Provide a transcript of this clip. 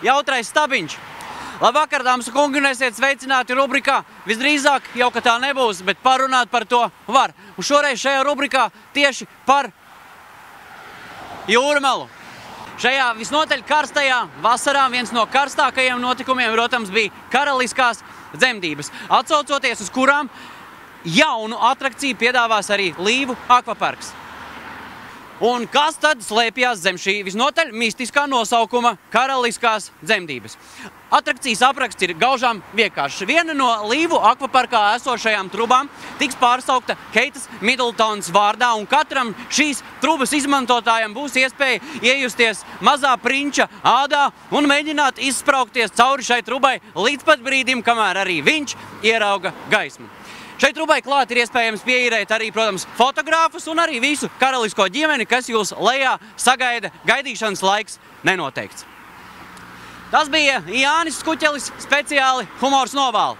Jautrais stabiņš. Labvakar, dāmas un kungi, un esiet sveicināti rubrikā. Visdrīzāk jau, ka tā nebūs, bet parunāt par to var. Un šoreiz šajā rubrikā tieši par Jūrmalu. Šajā visnotaļ karstajā vasarā viens no karstākajiem notikumiem, protams, bija karaliskās dzemdības, atsaucoties uz kurām jaunu atrakciju piedāvās arī Līvu akvaparks. Un kas tad slēpjās zem šī visnotaļ mistiskā nosaukuma karaliskās dzemdības? Atrakcijas apraksts ir gaužām vienkāršs. Viena no Līvu akvaparkā esošajām trubām tiks pārsaukta Keitas Middletons vārdā, un katram šīs trubas izmantotājam būs iespēja iejusties mazā prinča ādā un mēģināt izspraukties cauri šai trubai līdz pat brīdim, kamēr arī viņš ierauga gaismu. Šai trubai klāt ir iespējams pieīrēt arī, protams, fotogrāfus un arī visu karalisko ģimeni, kas jūs lejā sagaida. Gaidīšanas laiks nenoteikts. Tas bija Jānis Skuķelis, speciāli Humors Novāle.